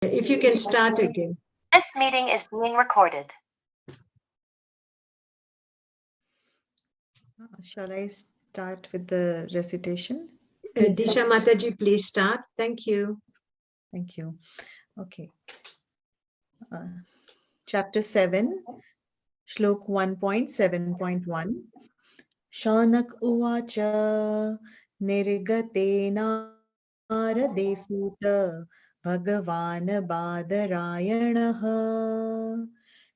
If you can start again. This meeting is being recorded. Shall I start with the recitation? Disha Mataji, please start. Thank you. Thank you. Okay. Chapter 7, Shlok 1.7.1. Shanak uvacha nirgate suta bhagavan badarayanaha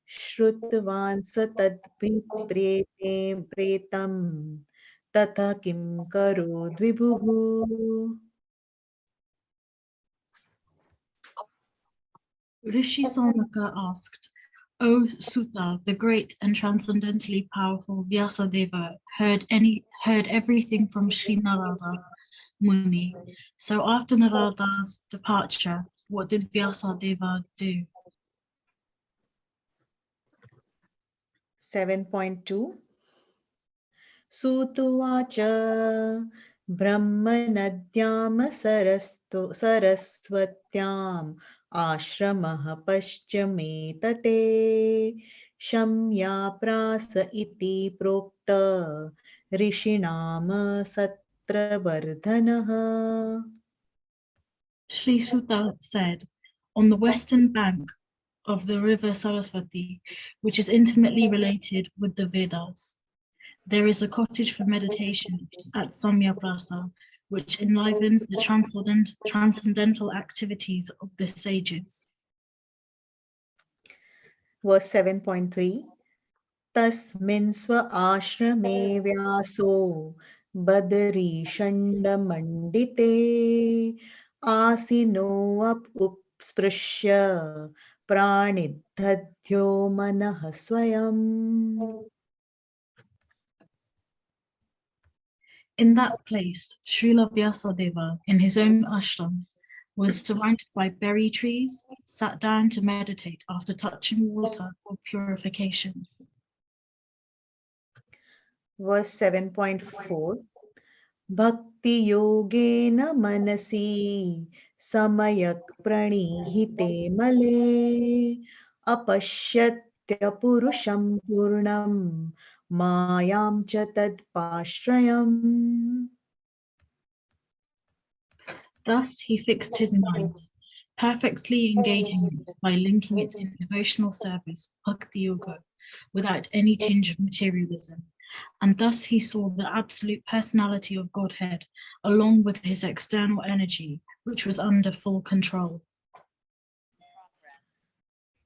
shrutvan satat pretam tatha kim karo dvibhuhu. Rishi Sonaka asked, O Sutta, the great and transcendently powerful Vyasadeva heard everything from Sri Narada Muni. So after Narada's departure, what did Vyasadeva do? 7.2 Sutuvacha Brahmanadyam saraswatyam ashramah paschame tate shamya prasa iti prokta rishinam satravardhanah. Sri Sutta said, on the western bank of the river Saraswati, which is intimately related with the Vedas, there is a cottage for meditation at Samyaprasa, which enlivens the transcendental activities of the sages. Verse 7.3 Tasmin swa ashrame vyaso badari shandamandite asino upsprishya pranidhadhyo manah swayam. In that place, Srila Vyasadeva, in his own ashram, was surrounded by berry trees, sat down to meditate after touching water for purification. Verse 7.4 Bhakti yogena manasi samayak pranihite male apashyatya purusham purnam mayam cha tad pashrayam. Thus he fixed his mind, perfectly engaging it by linking it in devotional service, bhakti yoga, without any tinge of materialism. And thus he saw the absolute personality of Godhead, along with his external energy, which was under full control.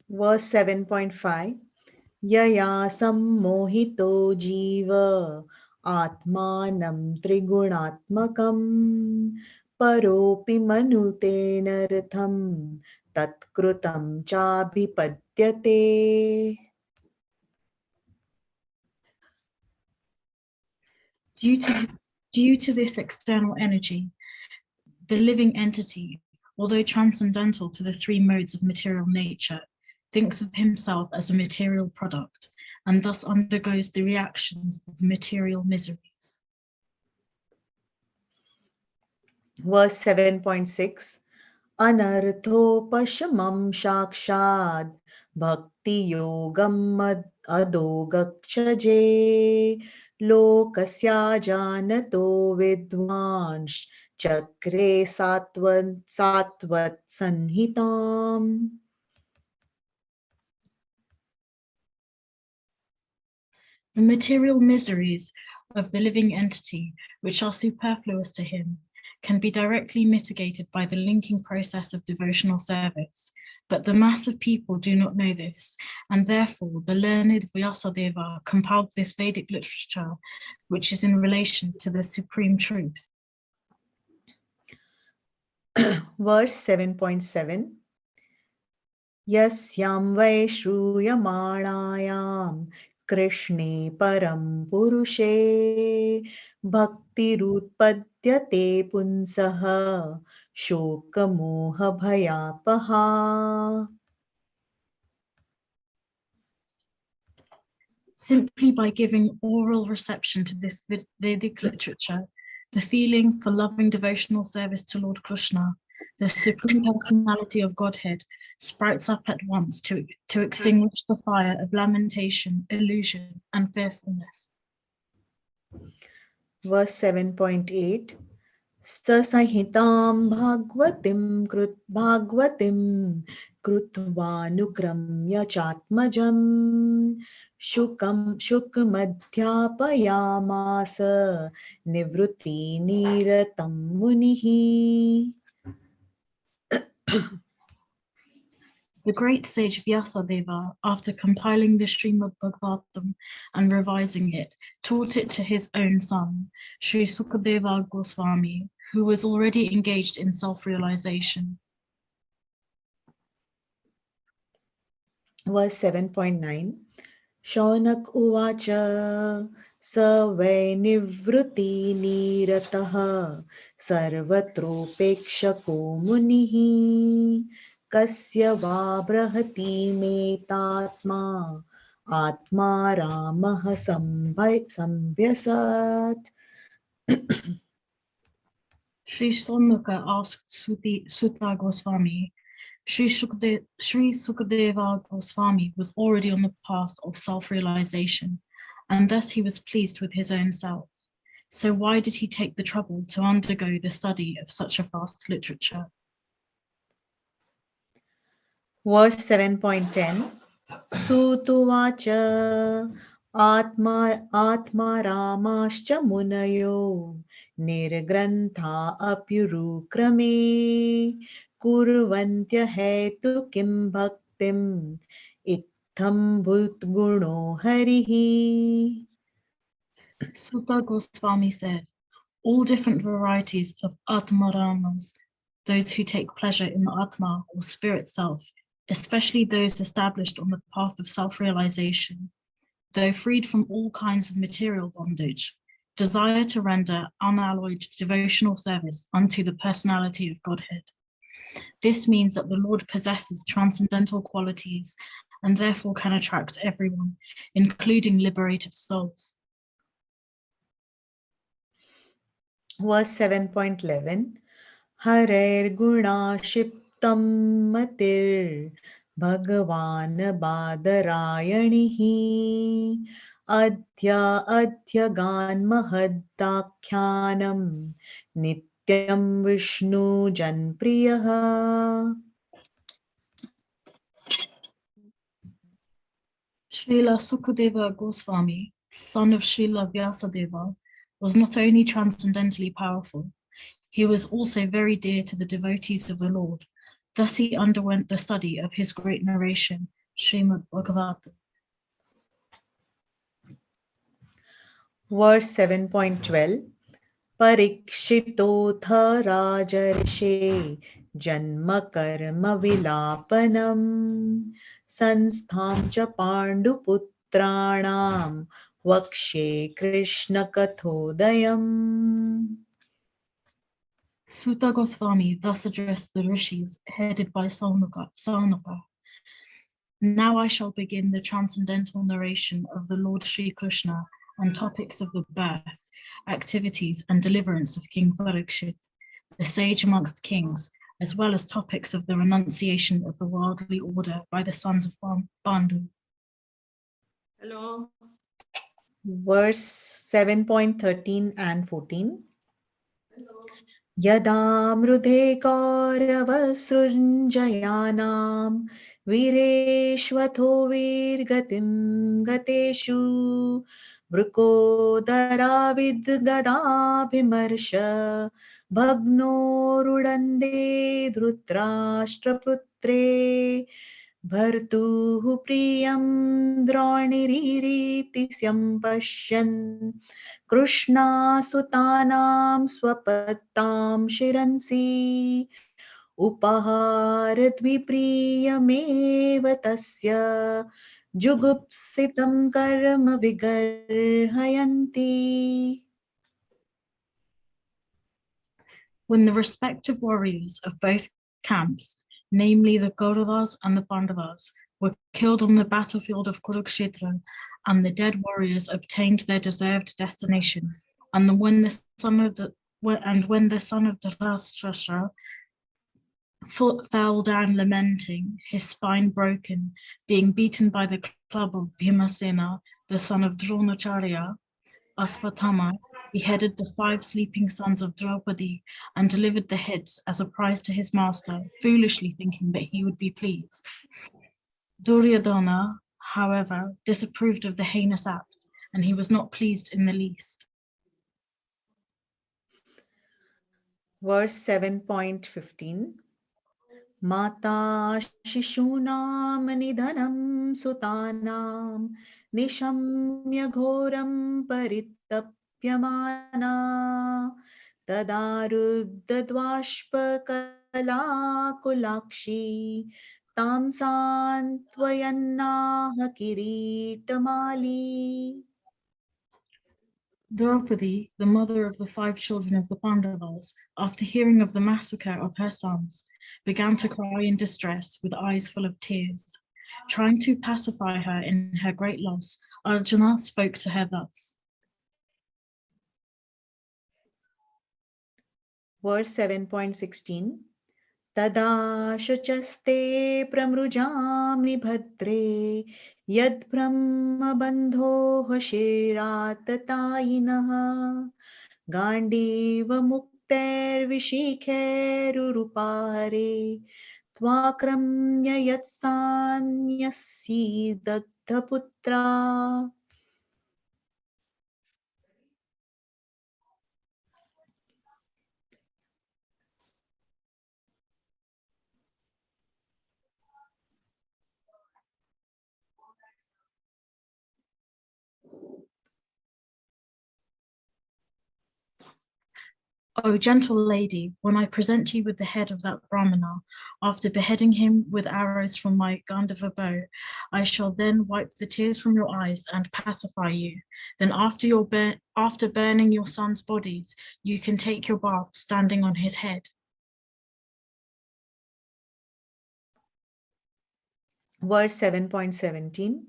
Verse 7.5 Yaya sammohito jiva atmanam trigunatmakam paropi manute nartham tatkrutam chabhipadyate. Due to this external energy, the living entity, although transcendental to the three modes of material nature, thinks of himself as a material product and thus undergoes the reactions of material miseries. Verse 7.6 Anarthopashamam shakshad bhakti yogam adogakchaje lokasya janato vidvansh chakre satvat sanhitam. The material miseries of the living entity, which are superfluous to him, can be directly mitigated by the linking process of devotional service. But the mass of people do not know this, and therefore the learned Vyasadeva compiled this Vedic literature, which is in relation to the supreme truth. Verse 7.7 Yasyam vai shruyamanayam Krishne param purushe bhaktirutpadyate punsaha shokamoha bhayapaha. Simply by giving oral reception to this Vedic literature, the feeling for loving devotional service to Lord Krishna the Supreme Personality of Godhead sprouts up at once to extinguish the fire of lamentation, illusion, and fearfulness. Verse 7.8. Sasahitam bhagvatim krutvanukramya chatmajam shukmadhyapayamasa nivruti niratam munihi. The great sage Vyasadeva, after compiling the Srimad Bhagavatam and revising it, taught it to his own son, Sri Sukadeva Goswami, who was already engaged in self-realization. Verse 7.9. Shaunak uvacha savai nivruti nirataha sarvatropekshako munihi kasya vabrahati metatma atma ramaha sambhyasat. Sri Sonaka asked Sutta Goswami, Sri Sukadeva Goswami was already on the path of self-realization, and thus he was pleased with his own self. So why did he take the trouble to undergo the study of such a vast literature? Verse 7.10. Sutuvacha atma ramascha munayo nirgrantha apyurukrame kurvantya hetu kim bhaktim ittham bhutguno harihi. Sutta Goswami said, all different varieties of Atmaramas, those who take pleasure in the Atma or spirit self, especially those established on the path of self-realization, though freed from all kinds of material bondage, desire to render unalloyed devotional service unto the personality of Godhead. This means that the Lord possesses transcendental qualities and therefore can attract everyone, including liberated souls. Verse 7.11. Harer guna shiptam matir Bhagavan badarayanihi adhya gan mahaddakhyanam nityam vishnu janpriyaha. Srila Sukadeva Goswami, son of Srila Vyasadeva, was not only transcendently powerful, he was also very dear to the devotees of the Lord. Thus he underwent the study of his great narration, Srimad Bhagavatam. Verse 7.12. Parikshitotha rajarshe janma karma vilapanam sanstham cha panduputranam vakshe krishna kathodayam. Sutta Goswami thus addressed the rishis headed by Saunaka. Now I shall begin the transcendental narration of the Lord Sri Krishna on topics of the birth, activities, and deliverance of King Parikshit, the sage amongst kings, as well as topics of the renunciation of the worldly order by the sons of Pandu. Hello. Verse 7.13 and 14. Yada mrudhe kauravasrunjayanam vireshvatho virgatim gateshu vrukodara vidgadabhimarsha bhagnorudande dhrutrashtraputre bhartuhu priyam droniriti pashyan Krishna sutanam swapattam shiransi upaharadvipriyameva tasya jugupsitam karma vigarhayanti. When the respective warriors of both camps, namely the Kauravas and the Pandavas, were killed on the battlefield of Kurukshetra, and the dead warriors obtained their deserved destinations, and when the son of Dhritarashtra fell down lamenting, his spine broken, being beaten by the club of Bhimasena, the son of Dronacharya. Asvatthama beheaded the 5 sleeping sons of Draupadi and delivered the heads as a prize to his master, foolishly thinking that he would be pleased. Duryodhana, however, disapproved of the heinous act, and he was not pleased in the least. Verse 7.15. Mata shishunam nidhanam sutanam nishamya ghoram paritapyamana tadaruddhadvashpa kulakshi tam santvayannaha kiritamali. Draupadi, the mother of the 5 children of the Pandavas, after hearing of the massacre of her sons, began to cry in distress with eyes full of tears. Trying to pacify her in her great loss, Arjuna spoke to her thus. Verse 7.16. Tada shuchaste pramrujami bhadre yad brahma bandho shiratatayinah gandiva mukter vishikherurupare tvakramya yatsanyasi dagdhaputra. O gentle lady, when I present you with the head of that Brahmana, after beheading him with arrows from my Gandhava bow, I shall then wipe the tears from your eyes and pacify you. Then after burning your sons' bodies, you can take your bath standing on his head. Verse 7.17.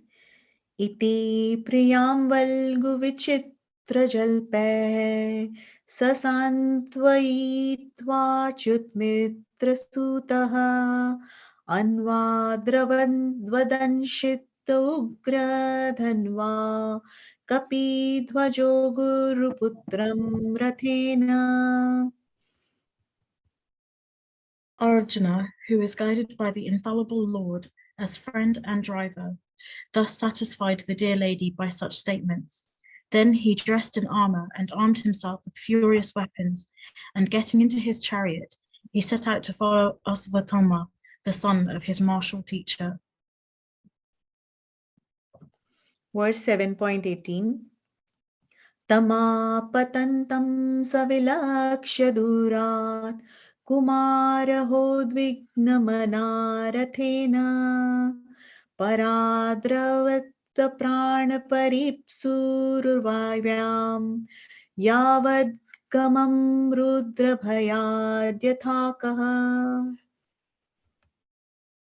Iti priyam valgu vichitra jalpe sasantvaitva chutmitra sutaha anvadravadvanshit ugra dhanva kapi dhvajo guru putram rathena. Arjuna, who is guided by the infallible Lord as friend and driver, thus satisfied the dear lady by such statements. Then he dressed in armor and armed himself with furious weapons, and getting into his chariot, he set out to follow Asvatthama, the son of his martial teacher. Verse 7.18. Tamapatantam savilakshya durat kumarhodvignamanaarathena paradravata pranaparisurvavyam yavad kamam rudrabhayadyatakaha.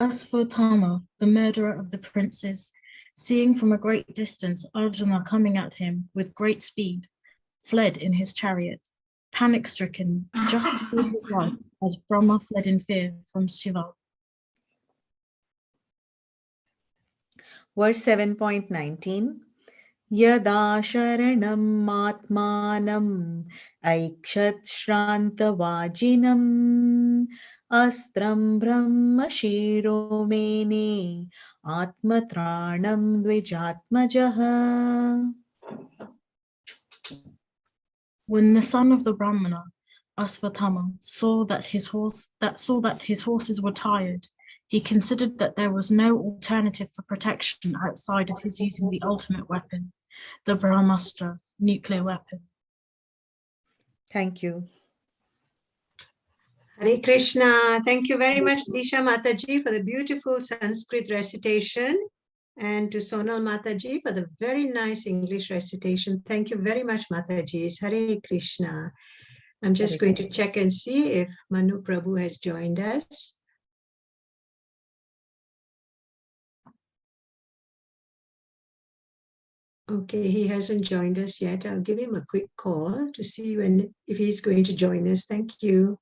Asvatthama, the murderer of the princes, seeing from a great distance Arjuna coming at him with great speed, fled in his chariot, panic-stricken, just to save his life as Brahma fled in fear from Shiva. Verse 7.19. Yada sharanam atmanam aikshat shrantavajinam astram brahma shiro mene atmatranam dvijatmajaha. When the son of the Brahmana, Asvatthama, saw that his horses were tired, he considered that there was no alternative for protection outside of his using the ultimate weapon, the Brahmastra nuclear weapon. Thank you. Hare Krishna. Thank you very much, Disha Mataji, for the beautiful Sanskrit recitation, and to Sonal Mataji for the very nice English recitation. Thank you very much, Mataji. Hare Krishna. I'm just going to check and see if Manu Prabhu has joined us. Okay, he hasn't joined us yet. I'll give him a quick call to see if he's going to join us. Thank you.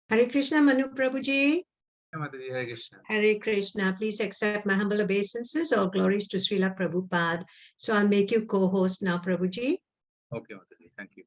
Hare Krishna, Manu Prabhuji. Mataji, Hare Krishna. Hare Krishna. Please accept my humble obeisances. All glories to Srila Prabhupada. So I'll make you co-host now, Prabhuji. Okay, Mataji, thank you.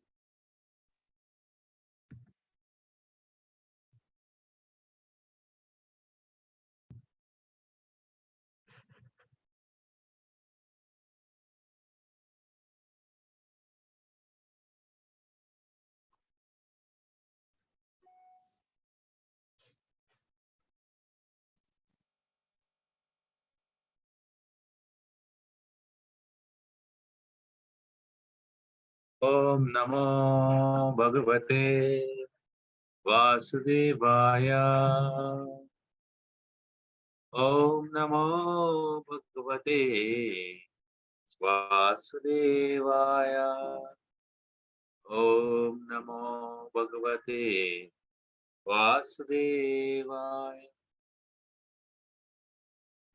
Om Namo Bhagavate Vasudevaya. Om Namo Bhagavate Vasudevaya. Om Namo Bhagavate Vasudevaya.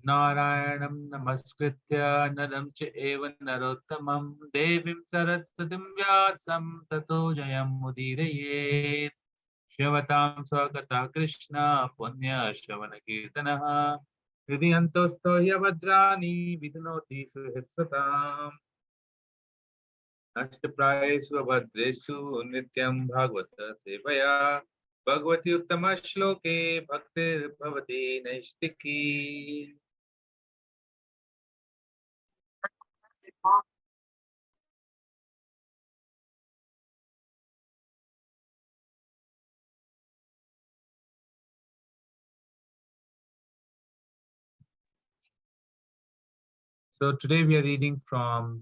Narayanam Namaskritya Naram Eva Narottamam Devim Saraswatim Vyasam Tato Jayam Mudirayet Shavatam Swagata Krishna Punya Shavana Kirtanaha Hridiyantosto Yavadrani Vidunoti Suhitsatam Ashtaprayesu Abhadresu Nityam Bhagavata Sevaya Bhagavati Uttama Shloke Bhaktir Bhavati Naishtiki. So today we are reading from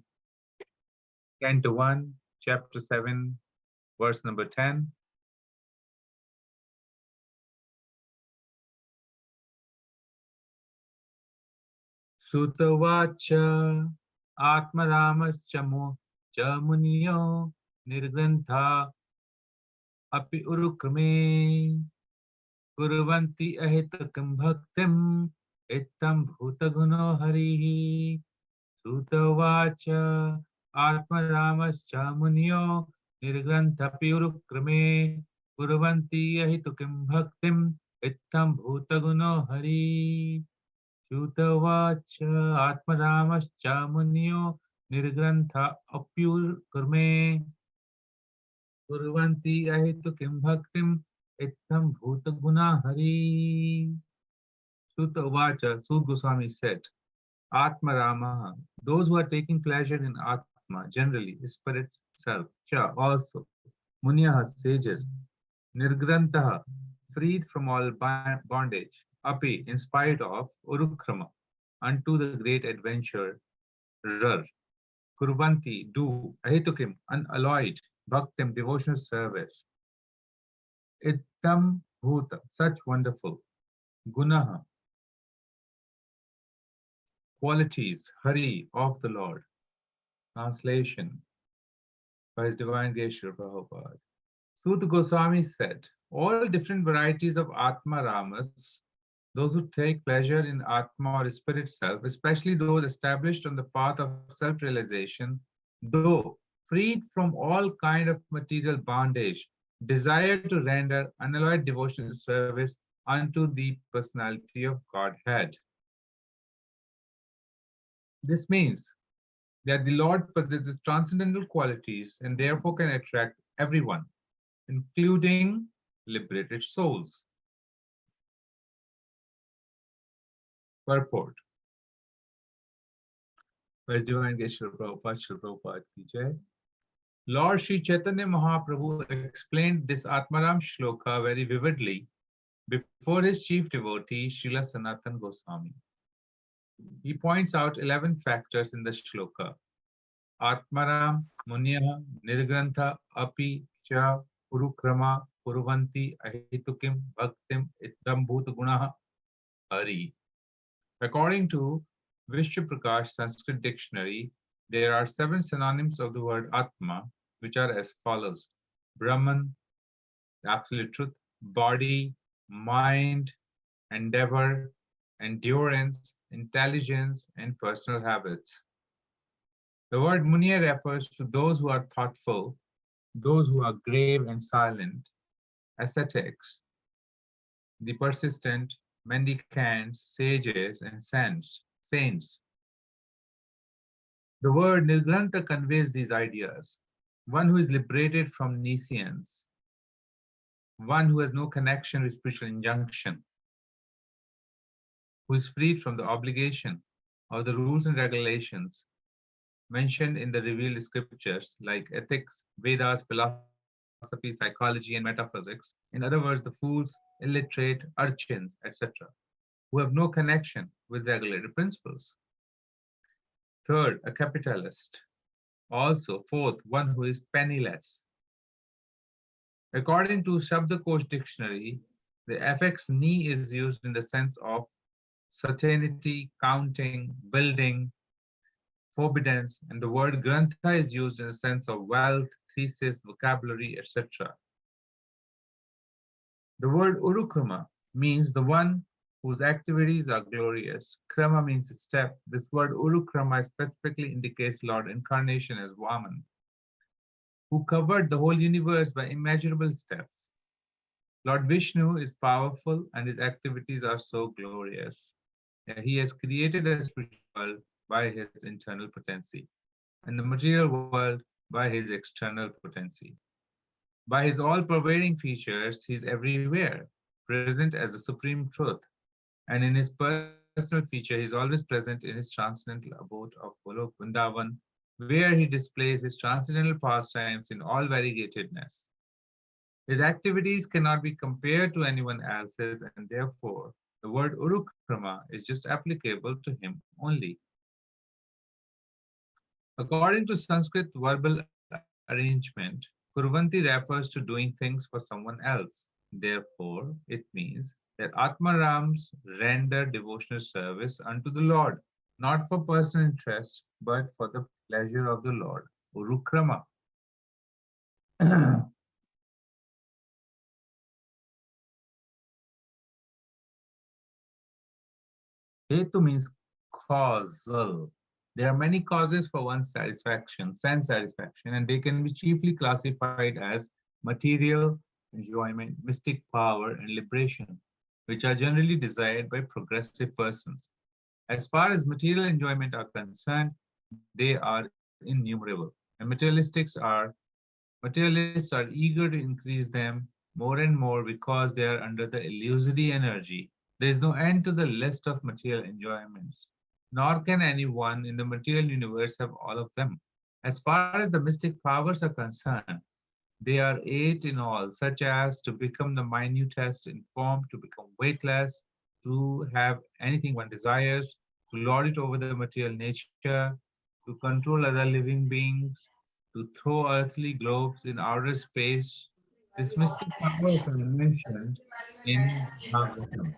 Canto 1, Chapter 7, verse number 10. Sutavacha Atmaramascha Muniyo Nirgrantha Api Urukrame Kurvanti Ahitakam Bhaktim Ittam Bhutaguno Harihi Sutavacha Atmaramascha Muniyo Nirgranthapi Urukrame Kurvanti Ahitukim Bhaktim Ittam Bhutaguno Hari Shutavacha Atmaramascha Muniyo Nirgrantha Apyur Kurme Kurvanti Ahitukim Bhaktim Ittam Bhutaguna Hari. Sutavacha, Sud Goswami said, Atma Rama, those who are taking pleasure in Atma, generally, spirit self, Cha also, Munyaha, sages, Nirgrantaha, freed from all bondage, Api, in spite of, Urukrama, unto the great adventure, Rar, Kurvanti, do, Ahitukim, unalloyed, Bhaktim, devotional service, Ittam Bhuta, such wonderful, Gunaha, qualities, Hari, of the Lord. Translation by His Divine Grace Srila Prabhupada. Suta Goswami said, all different varieties of Atma Ramas, those who take pleasure in Atma or spirit self, especially those established on the path of self-realization, though freed from all kind of material bondage, desire to render unalloyed devotional service unto the personality of Godhead. This means that the Lord possesses transcendental qualities and therefore can attract everyone, including liberated souls. Purport. Where's Divine Grace Srila Prabhupada ki jai. Lord Sri Chaitanya Mahaprabhu explained this Atmaram Shloka very vividly before his chief devotee, Srila Sanatana Goswami. He points out 11 factors in the Shloka. Atmaram, Munyaha, Nirgrantha, Api, Cha, Urukrama, Kurvanti, Ahitukim, Bhaktim, Ittam Bhuta Gunaha, Hari. According to Vishnu Prakash Sanskrit Dictionary, there are 7 synonyms of the word Atma, which are as follows: Brahman, absolute truth, body, mind, endeavor, endurance, intelligence, and personal habits. The word Munya refers to those who are thoughtful, those who are grave and silent, ascetics, the persistent, mendicants, sages, and saints. The word Nirgrantha conveys these ideas. One who is liberated from nescience, one who has no connection with spiritual injunction, who is freed from the obligation of the rules and regulations mentioned in the revealed scriptures like ethics, Vedas, philosophy, psychology, and metaphysics. In other words, the fools, illiterate, urchins, etc., who have no connection with regulated principles. Third, a capitalist. Also, fourth, one who is penniless. According to Shabdakosh dictionary, the affix ni is used in the sense of certainty, counting, building, forbiddance, and the word grantha is used in the sense of wealth, thesis, vocabulary, etc. The word urukrama means the one whose activities are glorious. Krama means step. This word urukrama specifically indicates Lord Incarnation as Vaman, who covered the whole universe by immeasurable steps. Lord Vishnu is powerful and his activities are so glorious. He has created a spiritual world by his internal potency, and the material world by his external potency. By his all-pervading features, he is everywhere, present as the supreme truth, and in his personal feature, he is always present in his transcendental abode of Golok Vrindavan, where he displays his transcendental pastimes in all variegatedness. His activities cannot be compared to anyone else's, and therefore, the word Urukrama is just applicable to him only. According to Sanskrit verbal arrangement, Kurvanti refers to doing things for someone else. Therefore, it means that Atmarams render devotional service unto the Lord, not for personal interest, but for the pleasure of the Lord. Urukrama. Hetu means causal. There are many causes for one's satisfaction, sense satisfaction, and they can be chiefly classified as material enjoyment, mystic power, and liberation, which are generally desired by progressive persons. As far as material enjoyment are concerned, they are innumerable, and materialists are eager to increase them more and more because they are under the illusory energy. There is no end to the list of material enjoyments, nor can anyone in the material universe have all of them. As far as the mystic powers are concerned, they are 8 in all, such as to become the minutest in form, to become weightless, to have anything one desires, to lord it over the material nature, to control other living beings, to throw earthly globes in outer space. These mystic powers are mentioned in Bhagavatam.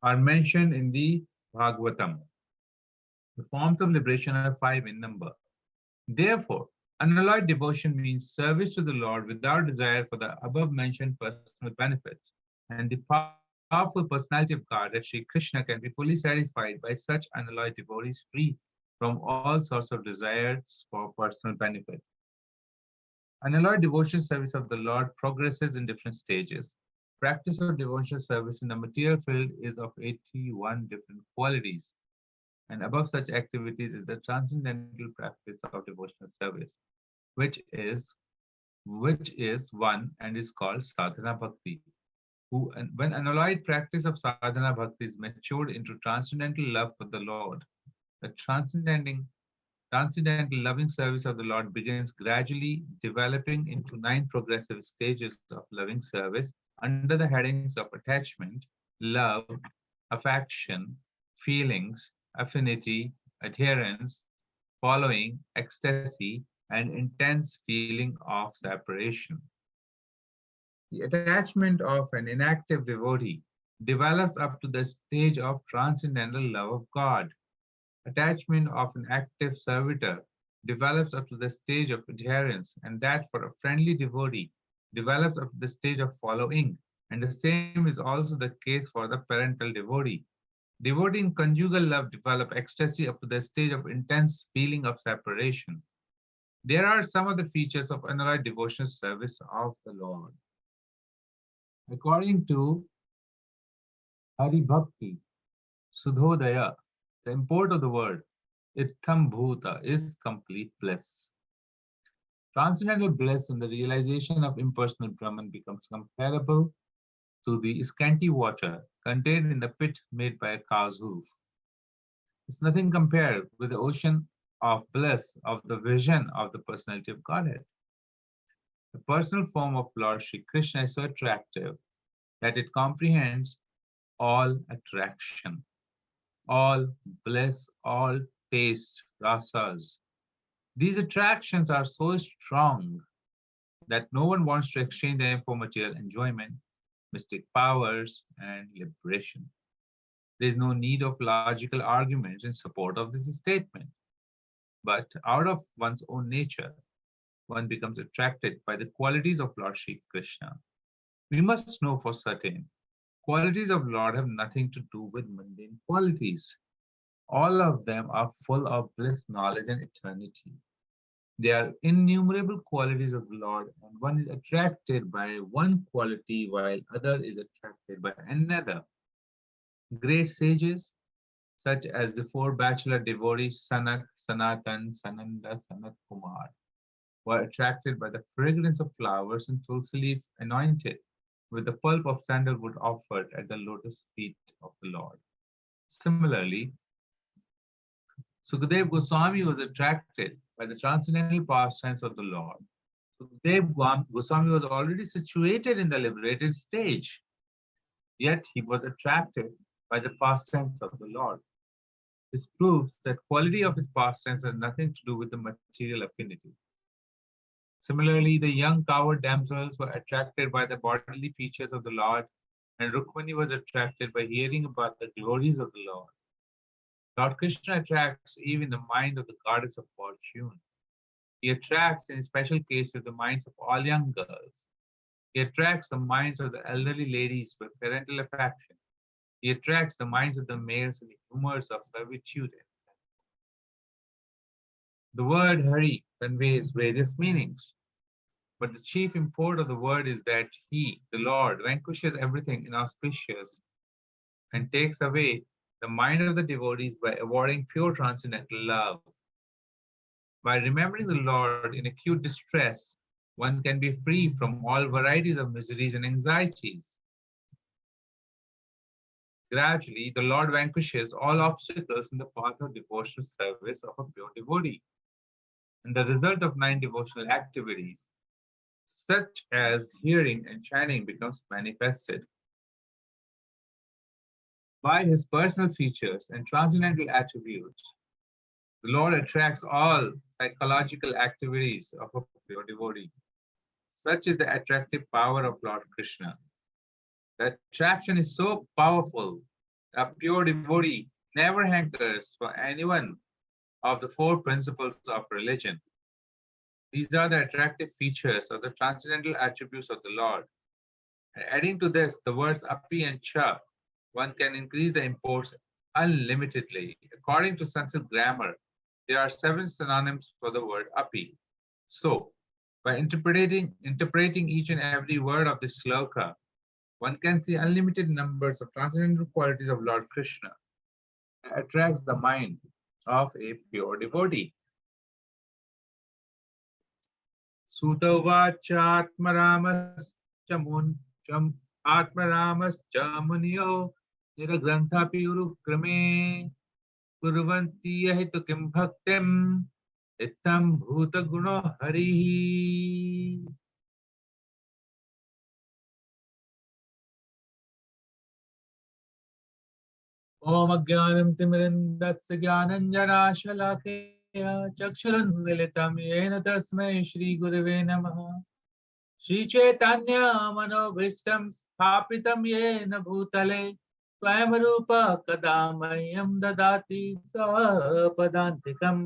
Are mentioned in the Bhagavatam. The forms of liberation are 5 in number. Therefore, unalloyed devotion means service to the Lord without desire for the above mentioned personal benefits. And the powerful personality of God, that Sri Krishna, can be fully satisfied by such unalloyed devotees free from all sorts of desires for personal benefit. Unalloyed devotional service of the Lord progresses in different stages. Practice of devotional service in the material field is of 81 different qualities. And above such activities is the transcendental practice of devotional service, which is one and is called sadhana bhakti. When unalloyed practice of sadhana bhakti is matured into transcendental love for the Lord, the transcendental loving service of the Lord begins gradually developing into 9 progressive stages of loving service under the headings of attachment, love, affection, feelings, affinity, adherence, following, ecstasy, and intense feeling of separation. The attachment of an inactive devotee develops up to the stage of transcendental love of God. Attachment of an active servitor develops up to the stage of adherence, and that for a friendly devotee develops up to the stage of following, and the same is also the case for the parental devotee. Devotee in conjugal love develop ecstasy up to the stage of intense feeling of separation. There are some of the features of unalloyed devotional service of the Lord. According to Hari Bhakti, Sudhodaya, the import of the word Itham Bhuta is complete bliss. Transcendental bliss in the realization of impersonal Brahman becomes comparable to the scanty water contained in the pit made by a cow's hoof. It's nothing compared with the ocean of bliss of the vision of the personality of Godhead. The personal form of Lord Sri Krishna is so attractive that it comprehends all attraction, all bliss, all taste, rasas. These attractions are so strong that no one wants to exchange them for material enjoyment, mystic powers, and liberation. There is no need of logical arguments in support of this statement. But out of one's own nature, one becomes attracted by the qualities of Lord Sri Krishna. We must know for certain, qualities of Lord have nothing to do with mundane qualities. All of them are full of bliss, knowledge, and eternity. There are innumerable qualities of the Lord, and one is attracted by one quality while other is attracted by another. Great sages, such as the four bachelor devotees Sanak, Sanatan, Sananda, Sanat Kumar, were attracted by the fragrance of flowers and tulsi leaves anointed with the pulp of sandalwood offered at the lotus feet of the Lord. Similarly, Sukadev Goswami was attracted by the transcendental pastimes of the Lord. Sukadev Goswami was already situated in the liberated stage, yet he was attracted by the pastimes of the Lord. This proves that quality of his pastimes has nothing to do with the material affinity. Similarly, the young cowherd damsels were attracted by the bodily features of the Lord, and Rukmani was attracted by hearing about the glories of the Lord. Lord Krishna attracts even the mind of the goddess of fortune. He attracts in special cases the minds of all young girls. He attracts the minds of the elderly ladies with parental affection. He attracts the minds of the males in the humors of servitude. The word Hari conveys various meanings, but the chief import of the word is that he, the Lord, vanquishes everything inauspicious and takes away the mind of the devotees by awarding pure transcendental love. By remembering the Lord in acute distress, one can be free from all varieties of miseries and anxieties. Gradually, the Lord vanquishes all obstacles in the path of devotional service of a pure devotee. And the result of 9 devotional activities, such as hearing and chanting, becomes manifested. By his personal features and transcendental attributes, the Lord attracts all psychological activities of a pure devotee. Such is the attractive power of Lord Krishna. The attraction is so powerful that a pure devotee never hankers for anyone of the 4 principles of religion. These are the attractive features of the transcendental attributes of the Lord. And adding to this the words api and cha, one can increase the imports unlimitedly. According to Sanskrit grammar, there are 7 synonyms for the word api. So, by interpreting each and every word of this sloka, one can see unlimited numbers of transcendental qualities of Lord Krishna that attracts the mind of a pure devotee. Sutta vacha atmaramascha munyo niragranthapi urukrame kurvanti yahitu kim bhaktim ittam bhuta guno harihi. Om Ajnanam Timirandasya Jnananjana Chakshurunmilitam Yena Tasmai Shri Gurave Namaha Shri Chaitanya Manobhishtam Sthapitam Yena Bhutale Swayam Rupa Kadamayam Dadati Sapadantikam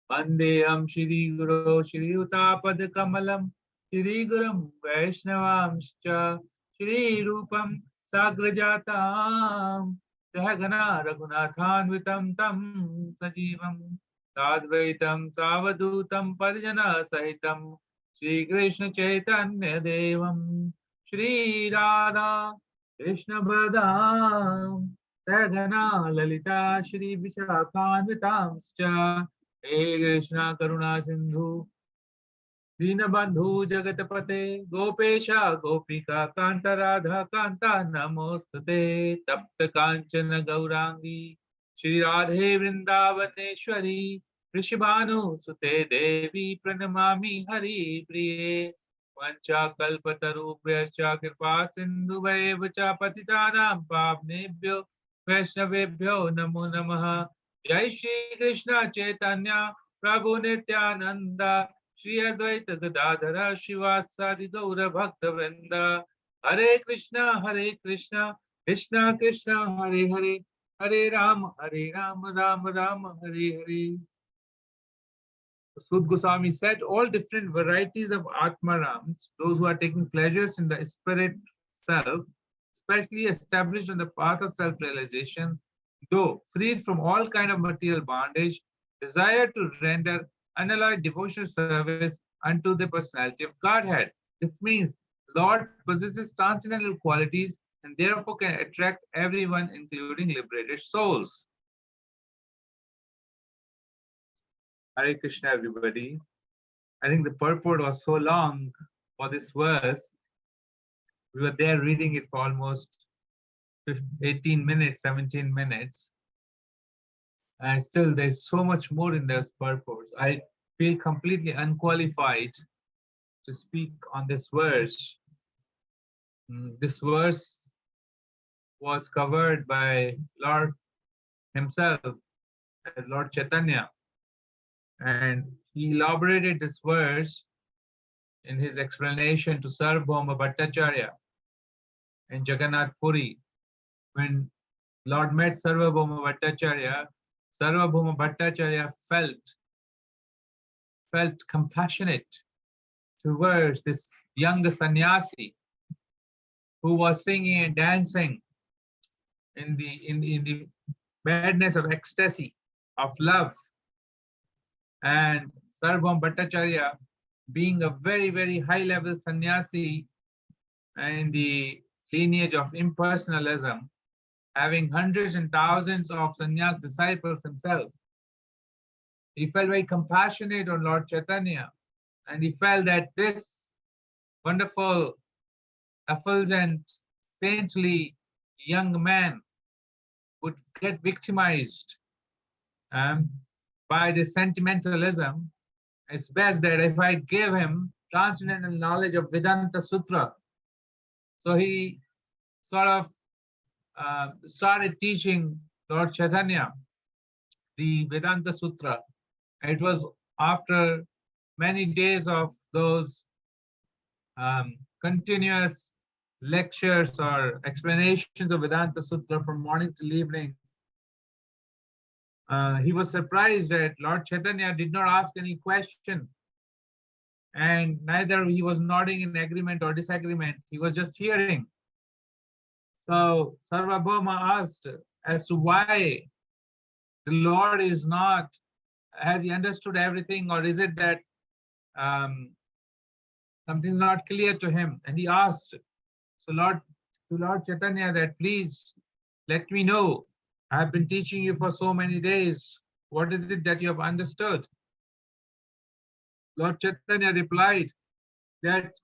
Vandeyam Shri Guru Shri Utapad Kamalam Shri Gurum Vaishnavamscha Shri Rupam Sagrajatam Sahagana Raghunathanvitam tam sajivam Tadvaitam Savadutam Parjana Sahitam Shri Krishna Chaitanya Devam Shri Radha Krishna Badam Sagana Lalita Shri Vishakhanvitamscha He Krishna Karuna Sindhu Dinabandhu Jagatapate Gopesha Gopika Kanta Radha Kanta Namostate Tapta Kanchana Gaurangi Shri Radhe Vrindavaneshwari Rishibhanu Sute Devi Pranamami Hari Priye Vancha Kalpataru Vyascha Kripa Sindhu Vacha Patitanam Pavnebhyo Vaishnavebhyo Namo Namaha Jai Shri Krishna Chaitanya Prabhu Nityananda Shri Advaita Gadadhara Shivasadi Gaura Bhakta Vrinda Hare Krishna Krishna Krishna Hare Hare Hare Rama Rama Rama Hare Hare. Sud Goswami said all different varieties of Atmarams, those who are taking pleasures in the spirit self, especially established on the path of self-realization, though freed from all kind of material bondage, desire to render unalloyed devotional service unto the personality of Godhead. This means Lord possesses transcendental qualities and therefore can attract everyone, including liberated souls. Hare Krishna, everybody. I think the purport was so long for this verse. We were there reading it for almost 18 minutes, 17 minutes. And still there's so much more in those purports. I feel completely unqualified to speak on this verse. This verse was covered by Lord himself as Lord Chaitanya. And he elaborated this verse in his explanation to Sarvabhauma Bhattacharya in Jagannath Puri. When Lord met Sarvabhauma Bhattacharya, Sarvabhauma Bhattacharya felt compassionate towards this young sannyasi who was singing and dancing in the madness of ecstasy, of love. And Sarvabhauma Bhattacharya, being a very, very high-level sannyasi in the lineage of impersonalism, having hundreds and thousands of sannyas disciples himself, he felt very compassionate on Lord Chaitanya, and he felt that this wonderful, effulgent, saintly young man would get victimized by this sentimentalism. It's best that if I give him transcendental knowledge of Vedanta Sutra. So he sort of started teaching Lord Chaitanya the Vedanta Sutra. It was after many days of those continuous lectures or explanations of Vedanta Sutra from morning till evening. He was surprised that Lord Chaitanya did not ask any question, and neither he was nodding in agreement or disagreement. He was just hearing. So Sarvabhauma asked as to why the Lord is not, has he understood everything, or is it that something's not clear to him? And he asked to Lord Chaitanya that please let me know. I have been teaching you for so many days. What is it that you have understood? Lord Chaitanya replied that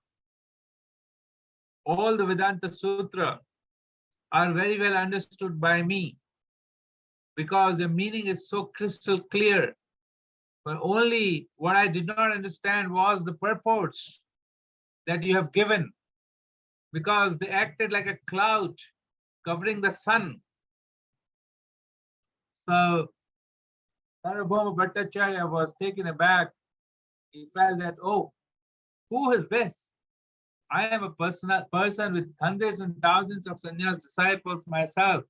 all the Vedanta Sutra are very well understood by me because the meaning is so crystal clear. But only what I did not understand was the purports that you have given, because they acted like a cloud covering the sun. So Sarvabhauma Bhattacharya was taken aback. He felt that, oh, who is this? I am a person with hundreds and thousands of sannyas disciples myself.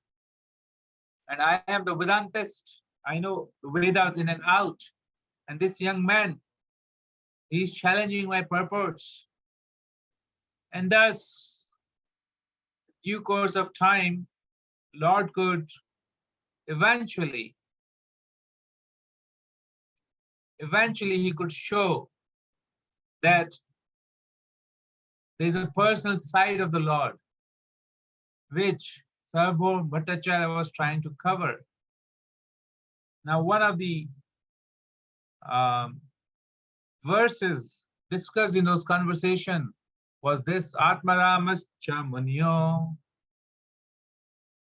And I am the Vedantist. I know the Vedas in and out. And this young man, he's challenging my purports. And thus, due course of time, Lord could eventually eventually he could show that there's a personal side of the Lord, which Sarvabhauma Bhattacharya was trying to cover. Now, one of the verses discussed in those conversations was this Atmaramascha Manyo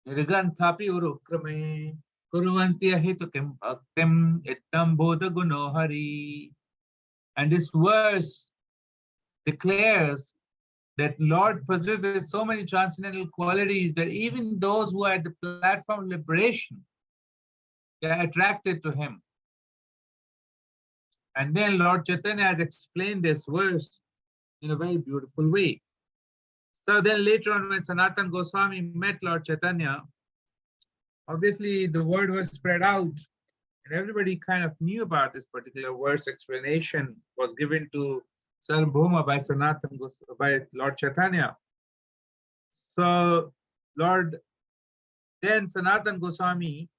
Nirganthapi Urukrame Kuruvanti Ahitukim Bhaktim Ittam Bodha Guno Hari. And this verse declares that Lord possesses so many transcendental qualities that even those who are at the platform of liberation, they are attracted to him. And then Lord Chaitanya has explained this verse in a very beautiful way. So then later on, when Sanatana Goswami met Lord Chaitanya, obviously the word was spread out and everybody kind of knew about this particular verse. Explanation was given to Sarvabhauma by by Lord Chaitanya. So then Sanatana Goswami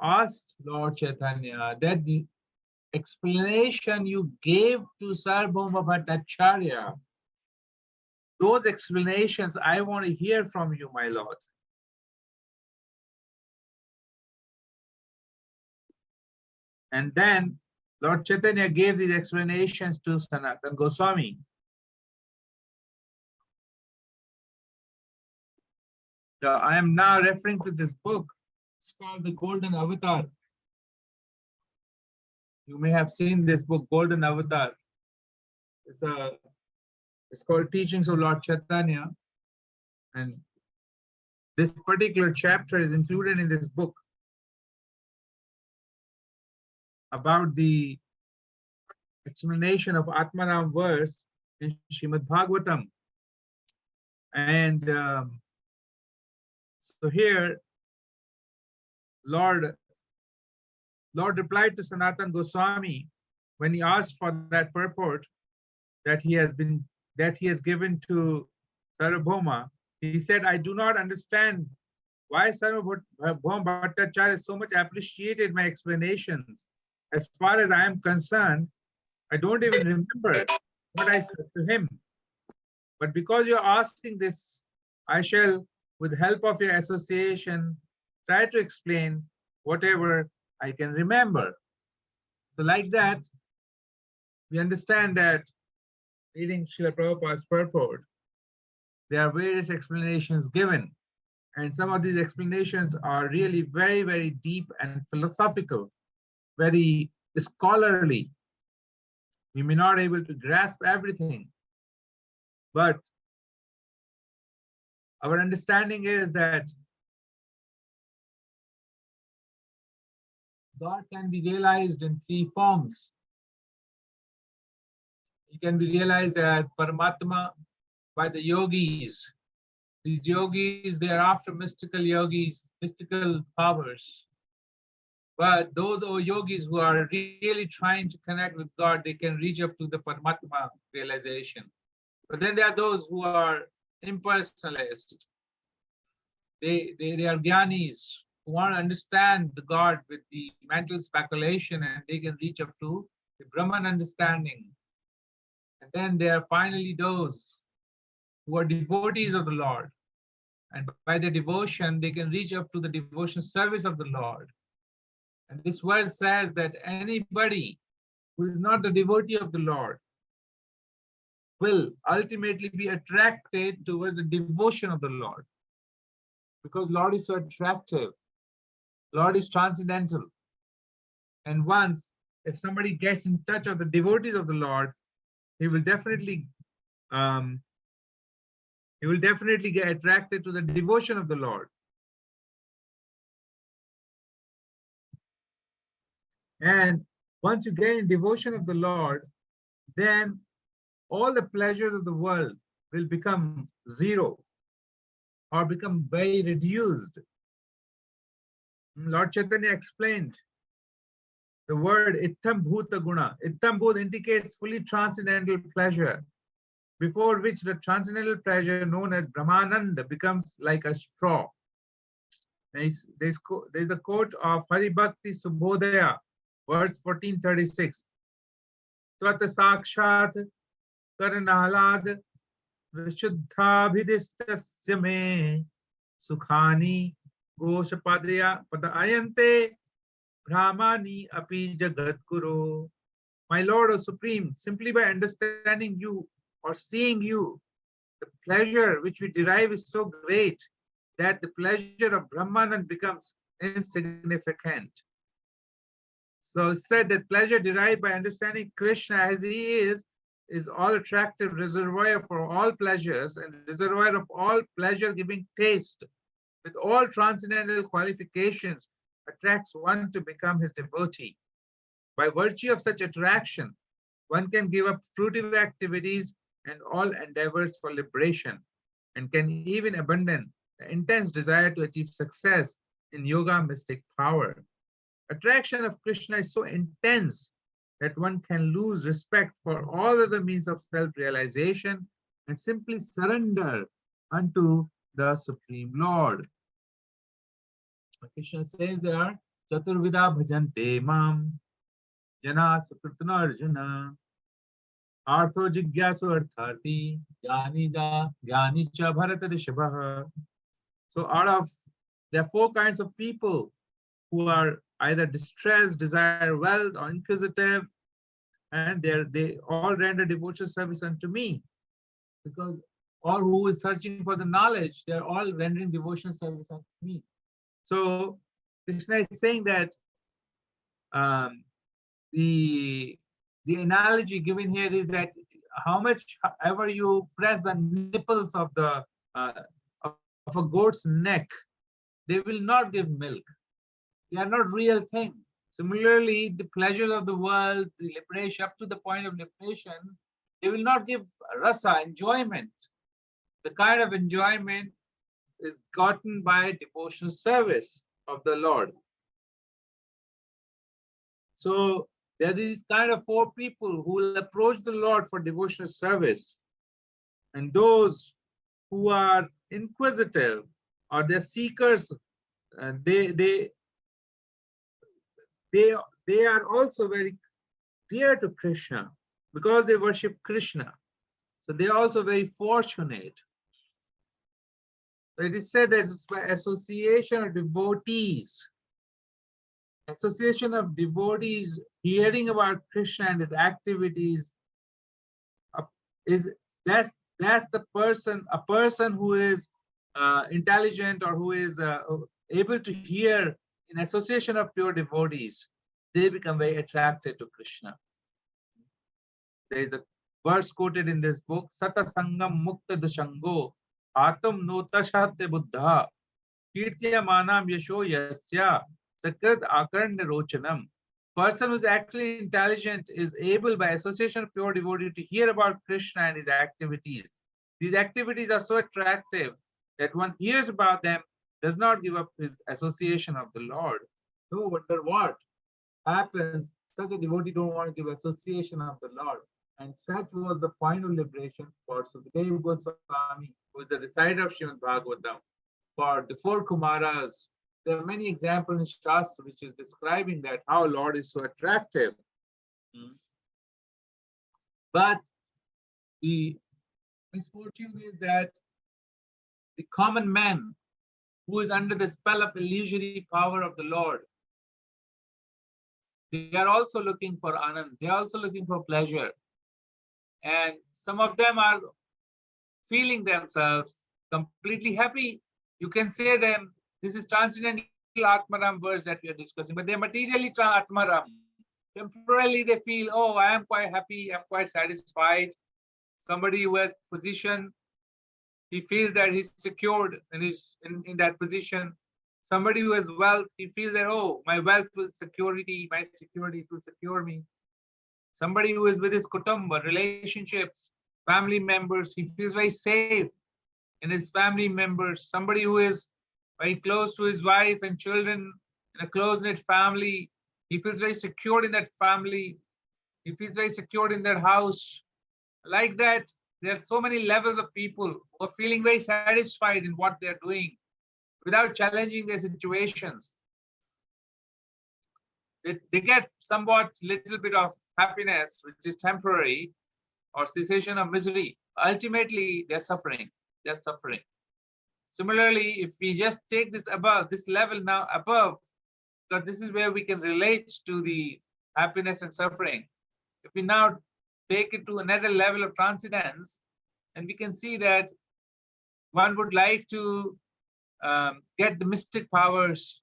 asked Lord Chaitanya that the explanation you gave to Sarvabhauma Bhattacharya, those explanations I want to hear from you, my Lord. And then Lord Chaitanya gave these explanations to Sanatana Goswami. So I am now referring to this book. It's called The Golden Avatar. You may have seen this book, Golden Avatar. It's called Teachings of Lord Chaitanya. And this particular chapter is included in this book about the explanation of Atmanam verse in Srimad Bhagavatam. And so here, Lord replied to Sanatana Goswami when he asked for that purport that he has given to Sarvabhauma. He said, I do not understand why Sarvabhauma Bhattacharya so much appreciated my explanations. As far as I am concerned, I don't even remember what I said to him. But because you're asking this, I shall, with help of your association, try to explain whatever I can remember. So like that, we understand that reading Srila Prabhupada's purport, there are various explanations given. And some of these explanations are really very, very deep and philosophical, very scholarly. We may not be able to grasp everything, but our understanding is that God can be realized in three forms. He can be realized as Paramatma by the yogis. These yogis, they are after mystical yogis, mystical powers. But those yogis who are really trying to connect with God, they can reach up to the Paramatma realization. But then there are those who are impersonalist. They are jnanis who want to understand the God with the mental speculation, and they can reach up to the Brahman understanding. And then there are finally those who are devotees of the Lord. And by their devotion, they can reach up to the devotion service of the Lord. And this verse says that anybody who is not the devotee of the Lord will ultimately be attracted towards the devotion of the Lord. Because Lord is so attractive. Lord is transcendental. And once, if somebody gets in touch with the devotees of the Lord, he will definitely get attracted to the devotion of the Lord. And once you get in devotion of the Lord, then all the pleasures of the world will become zero or become very reduced. Lord Chaitanya explained the word Ittam Bhuta Guna. Ittam Bhut indicates fully transcendental pleasure, before which the transcendental pleasure known as Brahmananda becomes like a straw. There's a quote of Hari Bhakti Subhodaya, verse 1436. Twat Sakshat Karnalad Vishuddhabhidistasya me Sukhani Goshapadayante Brahmani api Jagat Guru. My Lord, O Supreme, simply by understanding you or seeing you, the pleasure which we derive is so great that the pleasure of Brahmanan becomes insignificant. So it's said that pleasure derived by understanding Krishna as he is all attractive reservoir for all pleasures and reservoir of all pleasure-giving taste with all transcendental qualifications attracts one to become his devotee. By virtue of such attraction, one can give up fruitive activities and all endeavors for liberation, and can even abandon the intense desire to achieve success in yoga mystic power. Attraction of Krishna is so intense that one can lose respect for all other means of self-realization and simply surrender unto the Supreme Lord. Krishna says there, Chaturvida bhajante mam jana sukritana arjuna artho jigyasu arthati jnani cha bharata rishabha. So there are four kinds of people who are either distressed, desire wealth, or inquisitive, and they all render devotional service unto me. Because or who is searching for the knowledge, they're all rendering devotional service unto me. So Krishna is saying that the analogy given here is that how much ever you press the nipples of the of a goat's neck, they will not give milk. They are not real thing. Similarly, the pleasures of the world, the liberation up to the point of liberation, they will not give rasa, enjoyment. The kind of enjoyment is gotten by devotional service of the Lord. So there is kind of four people who will approach the Lord for devotional service, and those who are inquisitive or they're seekers, they are also very dear to Krishna because they worship Krishna. So they are also very fortunate. It is said that it's by association of devotees. Association of devotees hearing about Krishna and his activities that's the person, a person who is intelligent or who is able to hear in association of pure devotees, they become very attracted to Krishna. There is a verse quoted in this book, Sata Sangam Mukta Dashango Atam Notashate Buddha Kirtya Manam Yasho Yasya Sakrit Akarnya Rochanam. Person who is actually intelligent is able by association of pure devotee to hear about Krishna and his activities. These activities are so attractive that one hears about them, does not give up his association of the Lord. No wonder what happens. Such a devotee don't want to give association of the Lord. And such was the point of liberation for Sukadeva Goswami, who is the reciter of Srimad Bhagavatam. For the four Kumaras, there are many examples in Shastra which is describing that how Lord is so attractive. But the misfortune is that the common man who is under the spell of illusory power of the Lord, they are also looking for anand, they are also looking for pleasure. And some of them are feeling themselves completely happy. You can say them, this is transcendental Atmaram verse that we are discussing, but they're materially Atmaram. Temporarily they feel, oh, I am quite happy, I'm quite satisfied. Somebody who has position, he feels that he's secured and is in that position. Somebody who has wealth, he feels that, oh, my wealth will security, my security will secure me. Somebody who is with his kutumba, relationships, family members, he feels very safe in his family members. Somebody who is very close to his wife and children in a close-knit family, he feels very secure in that family. He feels very secure in their house. Like that, there are so many levels of people who are feeling very satisfied in what they're doing without challenging their situations. they get somewhat little bit of happiness, which is temporary, or cessation of misery. Ultimately, they're suffering. They're suffering. Similarly, if we just take this above, this level now above, because this is where we can relate to the happiness and suffering. If we now take it to another level of transcendence, and we can see that one would like to get the mystic powers.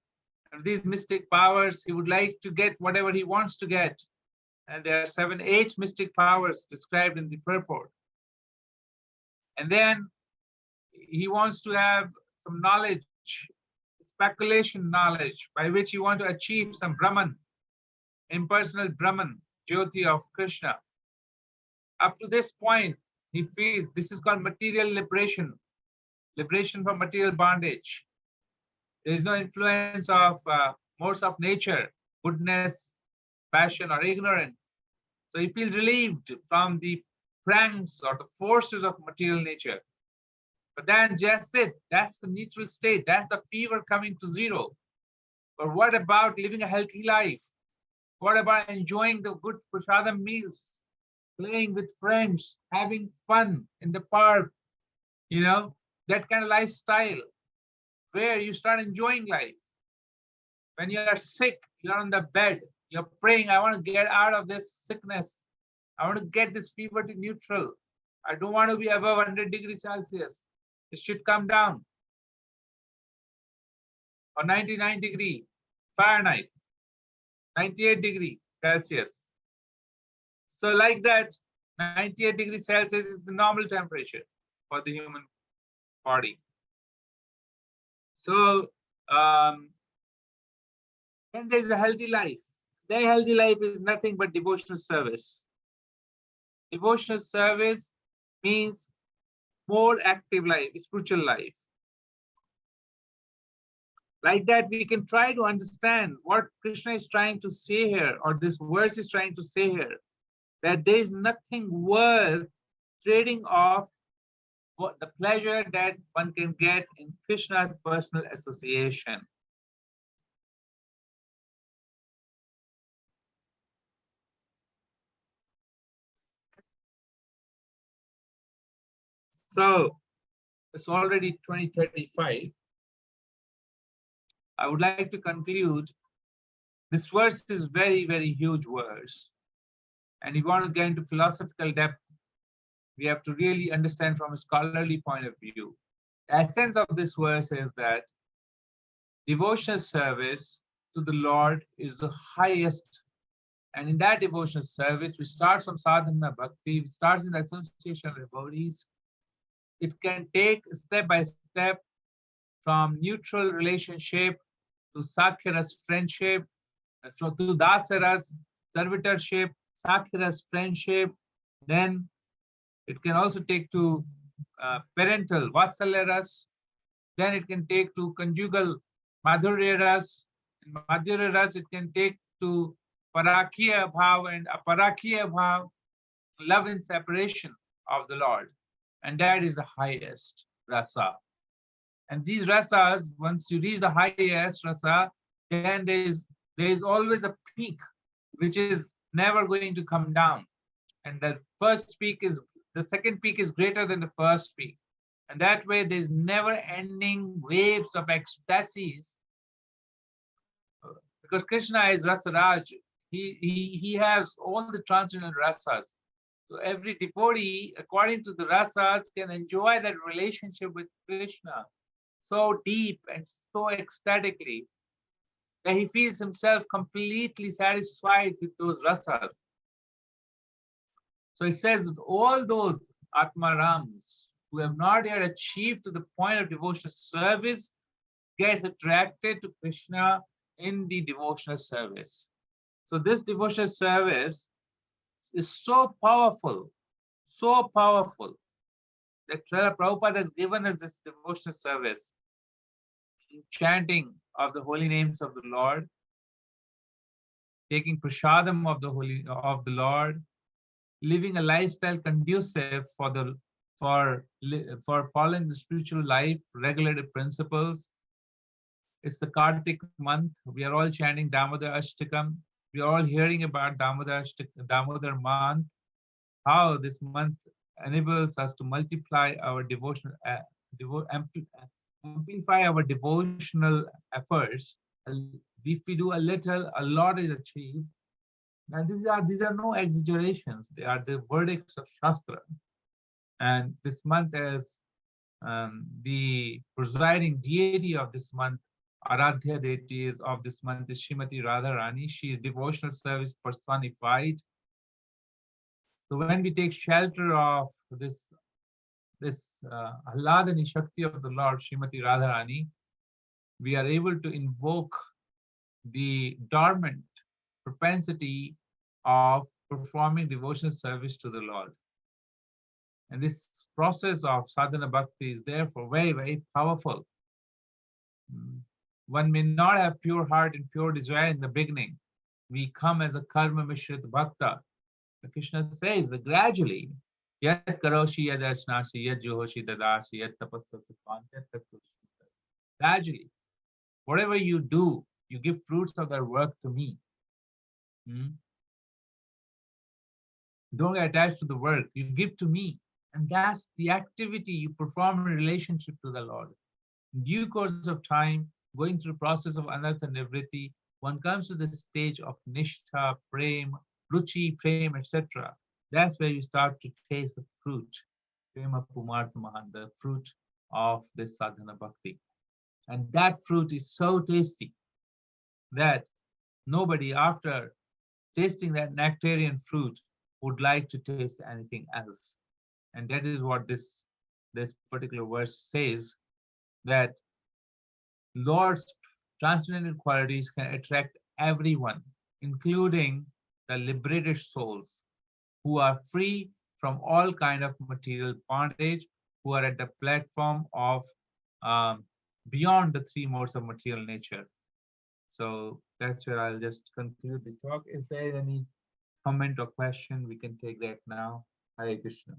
And these mystic powers, he would like to get whatever he wants to get. And there are 7, 8 mystic powers described in the purport. And then he wants to have some knowledge, speculation knowledge, by which he wants to achieve some Brahman, impersonal Brahman, Jyoti of Krishna. Up to this point, he feels this is called material liberation, liberation from material bondage. There is no influence of modes of nature, goodness, passion, or ignorance. So he feels relieved from the pranks or the forces of material nature. But then just it, that's the neutral state, that's the fever coming to zero. But what about living a healthy life? What about enjoying the good prasadam meals, playing with friends, having fun in the park, that kind of lifestyle where you start enjoying life. When you are sick, you're on the bed, you're praying, I want to get out of this sickness. I want to get this fever to neutral. I don't want to be above 100 degrees Celsius. It should come down. Or 99 degree Fahrenheit, 98 degree Celsius. So like that, 98 degrees Celsius is the normal temperature for the human body. So then there's a healthy life. Their healthy life is nothing but devotional service. Devotional service means more active life, spiritual life. Like that, we can try to understand what Krishna is trying to say here, or this verse is trying to say here, that there is nothing worth trading off what the pleasure that one can get in Krishna's personal association. So it's already 2035. I would like to conclude. This verse is very, very huge verse. And if you want to get into philosophical depth, we have to really understand from a scholarly point of view. The essence of this verse is that devotional service to the Lord is the highest. And in that devotional service, we start from sadhana bhakti, it starts in the association of devotees. It can take step by step from neutral relationship to Sakyaras friendship, to Dasaras servitorship, Sakyaras friendship. Then it can also take to parental Vatsalyaras. Then it can take to conjugal Madhuryaras. In Madhuryaras, it can take to Parakya Bhav and Aparakya Bhav, love and separation of the Lord. And that is the highest rasa. And these rasas, once you reach the highest rasa, then there is always a peak, which is never going to come down. And the second peak is greater than the first peak. And that way there's never ending waves of ecstasies. Because Krishna is Rasaraj, he has all the transcendental rasas. So every devotee, according to the rasas, can enjoy that relationship with Krishna so deep and so ecstatically that he feels himself completely satisfied with those rasas. So it says that all those Atmarams who have not yet achieved to the point of devotional service get attracted to Krishna in the devotional service. So this devotional service is so powerful that Prabhupada has given us this devotional service, chanting of the holy names of the Lord, taking prasadam of the Lord, living a lifestyle conducive for following the spiritual life, regulated principles. It's the Kartik month. We are all chanting Damodar Ashtakam. we're all hearing about Damodar month, how this month enables us to multiply our devotional, amplify our devotional efforts. If we do a little, a lot is achieved. And these are no exaggerations. They are the verdicts of Shastra. And this month, as the presiding deity of this month, Aradhya deity of this month is Srimati Radharani. She is devotional service personified. So when we take shelter of this Ahladani Shakti of the Lord, Srimati Radharani, we are able to invoke the dormant propensity of performing devotional service to the Lord. And this process of sadhana bhakti is therefore very, very powerful. One may not have pure heart and pure desire in the beginning. We come as a karma mishrit bhakta. Krishna says that gradually, yat karoshi yad ashnasi yad juhoshi dadasi yat tapassasi gradually, whatever you do, you give fruits of that work to me. Don't get attached to the work, you give to me. And that's the activity you perform in relationship to the Lord. In due course of time, going through the process of anartha nivritti, one comes to the stage of nishtha, prem, ruchi, prem, etc. That's where you start to taste the fruit, prema pumartamahan, the fruit of this sadhana bhakti. And that fruit is so tasty that nobody, after tasting that nectarian fruit, would like to taste anything else. And that is what this particular verse says, that Lord's transcendental qualities can attract everyone, including the liberated souls who are free from all kind of material bondage, who are at the platform of beyond the three modes of material nature. So that's where I'll just conclude this talk. Is there any comment or question? We can take that now. Hare Krishna.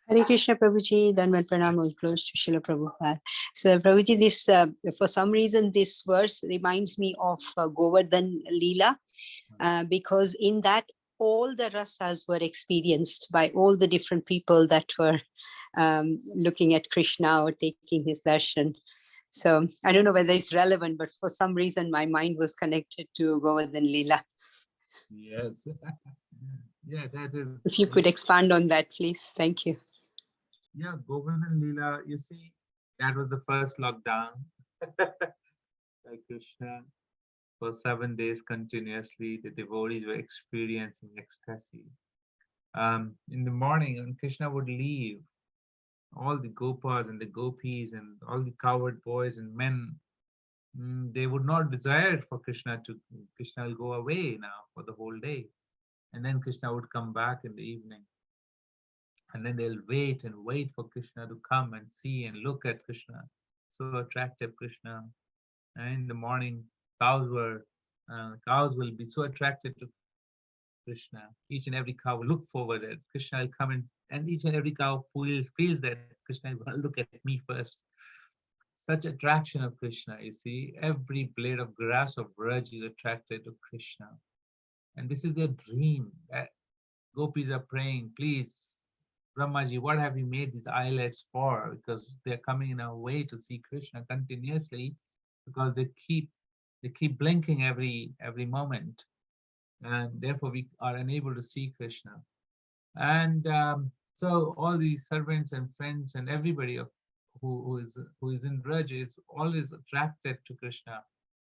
Hare Krishna Prabhuji, Dhanvan Pranam will close to Srila Prabhupada. So Prabhuji, this for some reason this verse reminds me of Govardhan Leela, because in that all the rasas were experienced by all the different people that were looking at Krishna or taking his darshan. So I don't know whether it's relevant, but for some reason my mind was connected to Govardhan Leela. Yes. Yeah, that is. If you could expand on that, please. Thank you. Yeah, Govardhan Leela, you see, that was the first lockdown. Like Krishna, for 7 days continuously, the devotees were experiencing ecstasy. In the morning, when Krishna would leave, all the gopas and the gopis and all the cowherd boys and men, they would not desire for Krishna will go away now for the whole day. And then Krishna would come back in the evening. And then they'll wait and wait for Krishna to come and see and look at Krishna. So attractive Krishna. And in the morning, cows will be so attracted to Krishna. Each and every cow will look forward that Krishna will come in, and each and every cow feels that Krishna will look at me first. Such attraction of Krishna, you see, every blade of grass of Braj is attracted to Krishna. And this is their dream. That gopis are praying, please, Brahmaji, what have you made these islets for? Because they're coming in our way to see Krishna continuously, because they keep blinking every moment, and therefore we are unable to see Krishna. And so all these servants and friends and everybody who is in Braj is always attracted to Krishna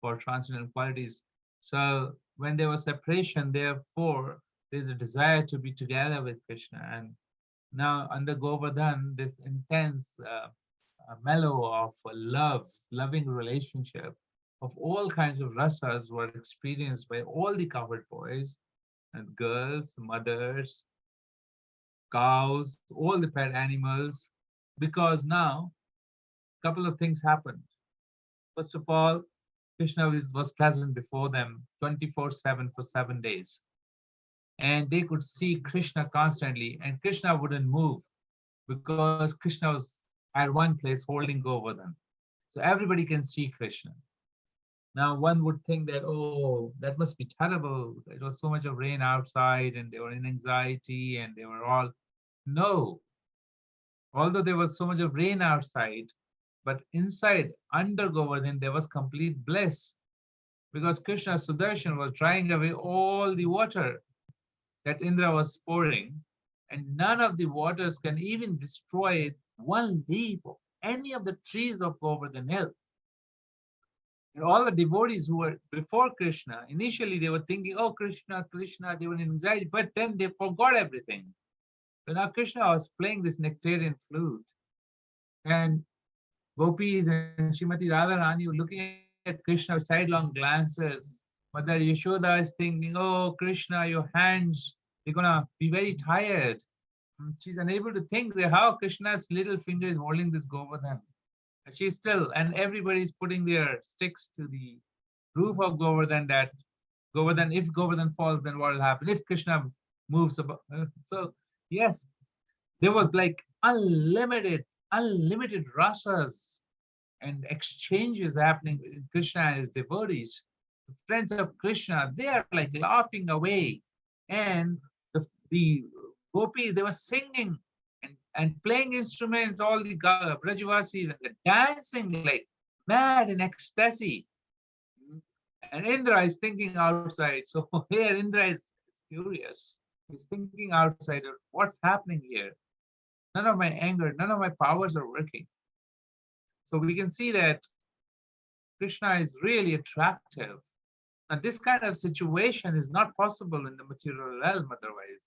for transcendental qualities. So when there was separation, therefore there's a desire to be together with Krishna. And now under Govardhan, this intense mellow of loving relationship of all kinds of rasas were experienced by all the cowherd boys and girls, mothers, cows, all the pet animals, because now a couple of things happened. First of all, Krishna was present before them 24/7 for 7 days. And they could see Krishna constantly, and Krishna wouldn't move because Krishna was at one place holding Govardhan. So everybody can see Krishna. Now, one would think that, oh, that must be terrible. It was so much of rain outside, and they were in anxiety, and they were all. No. Although there was so much of rain outside, but inside, under Govardhan, there was complete bliss, because Krishna Sudarshan was drying away all the water that Indra was pouring, and none of the waters can even destroy one leaf of any of the trees of Govardhan hill. And all the devotees who were before Krishna, initially they were thinking, oh, Krishna, Krishna, they were in anxiety, but then they forgot everything. So now Krishna was playing this nectarian flute, and gopis and Srimati Radharani were looking at Krishna with sidelong glances. Mother Yashoda is thinking, oh, Krishna, your hands, they're gonna be very tired. She's unable to think that how Krishna's little finger is holding this Govardhan. And she's still, and everybody's putting their sticks to the roof of Govardhan, that Govardhan, if Govardhan falls, then what will happen? If Krishna moves about. So, yes, there was like unlimited rasas and exchanges happening with Krishna and his devotees. The friends of Krishna, they are like laughing away. And the gopis, they were singing and playing instruments, all the Brajavasis, and they're dancing like mad in ecstasy. And Indra is thinking outside. So here Indra is furious. He's thinking outside of what's happening here. None of my anger, none of my powers are working. So we can see that Krishna is really attractive. And this kind of situation is not possible in the material realm otherwise.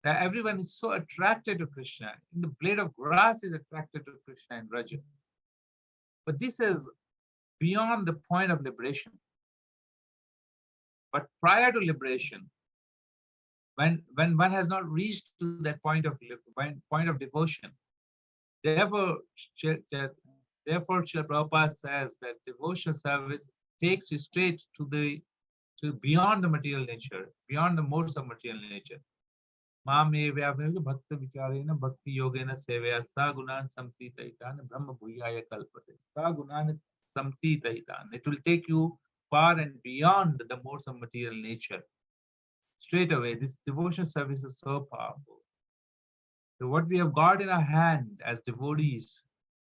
That everyone is so attracted to Krishna. In the blade of grass is attracted to Krishna and Raja. But this is beyond the point of liberation. But prior to liberation, when one has not reached to that point of devotion, therefore Srila Prabhupada says that devotional service takes you straight to beyond the material nature, beyond the modes of material nature. Bhakta vicharena bhakti yogena sevaya sa gunan samtitaitan brahma bhuyaya kalpate. Sa gunan samtitaitan. It will take you far and beyond the modes of material nature. Straight away, this devotional service is so powerful. So what we have got in our hand as devotees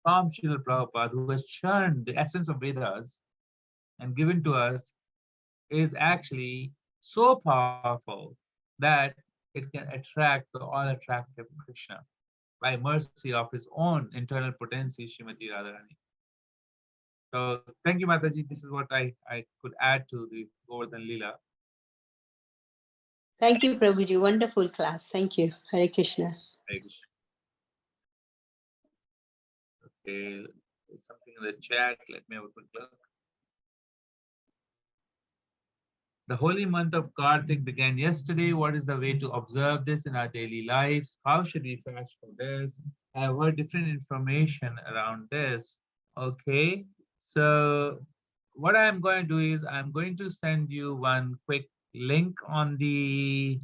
from Srila Prabhupada, who has churned the essence of Vedas and given to us, is actually so powerful that it can attract the all-attractive Krishna by mercy of his own internal potency, Srimati Radharani. So thank you, Mataji. This is what I could add to the Govardhan Leela. Thank you, Prabhuji. Wonderful class. Thank you. Hare Krishna. Hare Krishna. Okay, there's something in the chat. Let me have a quick look. The holy month of Kartik began yesterday. What is the way to observe this in our daily lives? How should we fast for this? I have heard different information around this. Okay, so what I'm going to do is I'm going to send you one quick link on the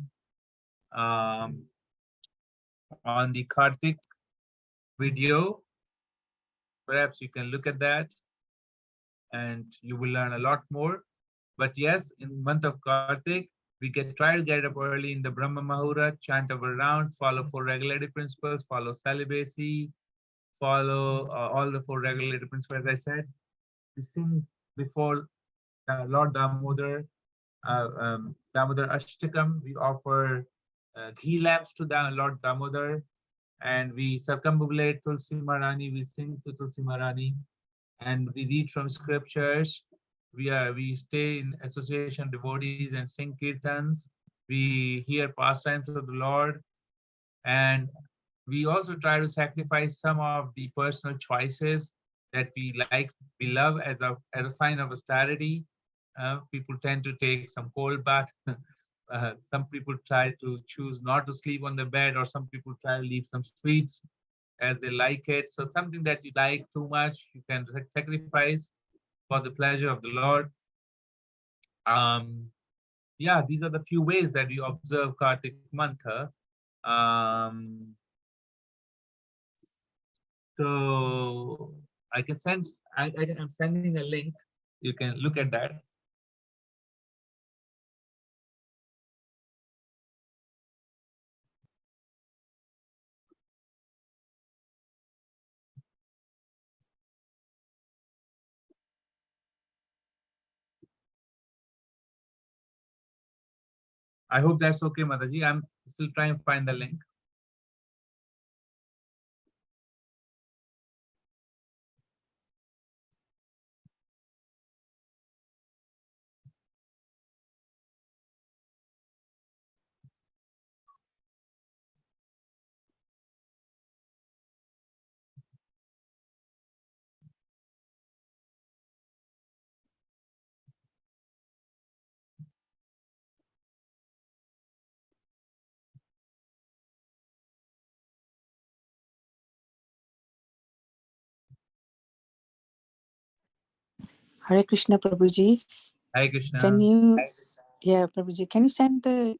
Kartik video. Perhaps you can look at that and you will learn a lot more. But yes, in month of Kartik, we can try to get up early in the Brahma Muhurta, chant our rounds, follow 4 regulative principles, follow celibacy, follow all the 4 regulative principles, as I said. We sing before Lord Damodar, Damodar Ashtakam. We offer ghee lamps to Lord Damodar, and we circumambulate Tulsi Maharani, we sing to Tulsi Maharani, and we read from scriptures. We stay in association devotees and sing kirtans. We hear pastimes of the Lord, and we also try to sacrifice some of the personal choices that we love as a sign of austerity. People tend to take some cold bath. Some people try to choose not to sleep on the bed, or some people try to leave some sweets as they like it. So something that you like too much, you can sacrifice. for the pleasure of the Lord. Yeah, these are the few ways that you observe Kartik month. So I can send, I'm sending a link. You can look at that. I hope that's okay, Mataji. I'm still trying to find the link. Hare Krishna, Prabhuji. Hare Krishna. Can you, yeah, Prabhuji, can you send the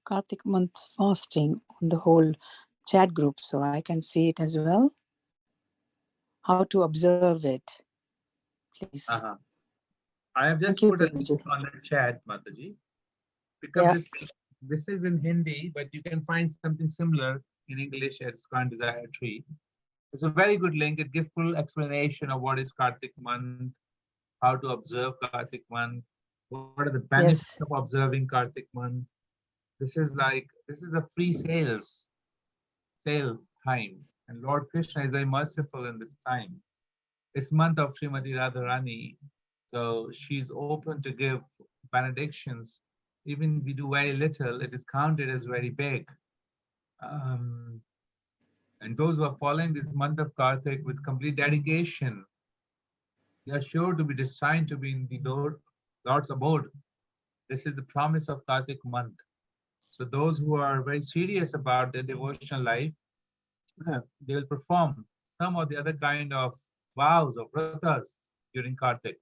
Kartik month fasting on the whole chat group so I can see it as well? How to observe it, please. I have just Thank you, put a link Prabhuji. on the chat, Mataji, because Yeah. this is in Hindi, but you can find something similar in English at Scan Desire Tree. It's a very good link. It gives full explanation of what is Kartik month, how to observe Kartik month, what are the benefits of observing Kartik month. This is a free sale time, and Lord Krishna is very merciful in this time. It's month of Srimati Radharani, so she's open to give benedictions. Even if we do very little, it is counted as very big. And those who are following this month of Kartik with complete dedication, they are sure to be destined to be in the Lord's abode. This is the promise of Kartik month. So those who are very serious about their devotional life, they will perform some or the other kind of vows or vratas during Kartik.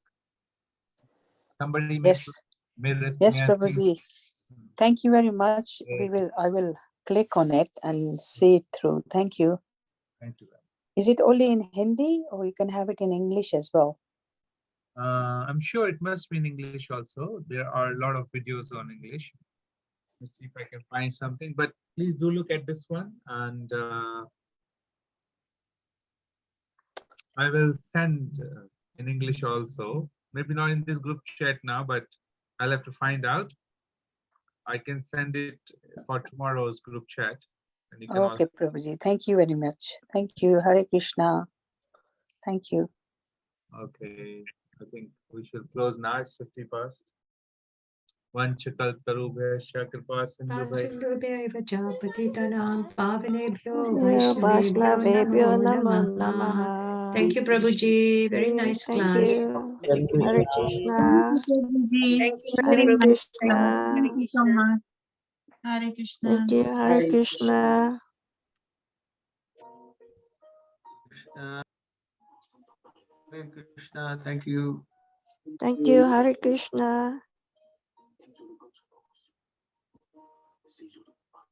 Somebody may Yes, Prabhuji. Thank you very much. I will click on it and see it through. Thank you. Thank you. Is it only in Hindi or you can have it in English as well? I'm sure it must be in English also. There are a lot of videos on English. Let's see if I can find something, but please do look at this one, and I will send in English also. Maybe not in this group chat now, but I'll have to find out. I can send it for tomorrow's group chat. And you can Okay, Prabhuji. Thank you very much. Thank you. Hare Krishna. Thank you. Okay, I think we should close now. It's 50 past. Vanchakaltarubhyascha Sindhubhyaiva cha patitanam pavanebhyo Vaishnavebhyo Vaishnavebhyo namo namaha. namaha. Thank you, Prabhuji. Very nice Thank class. you. Hare Hare Krishna. Hare Krishna. Thank you so much. Hare Krishna. Thank you. Hare Krishna. Hare Krishna, thank you. Thank you. Hare Krishna.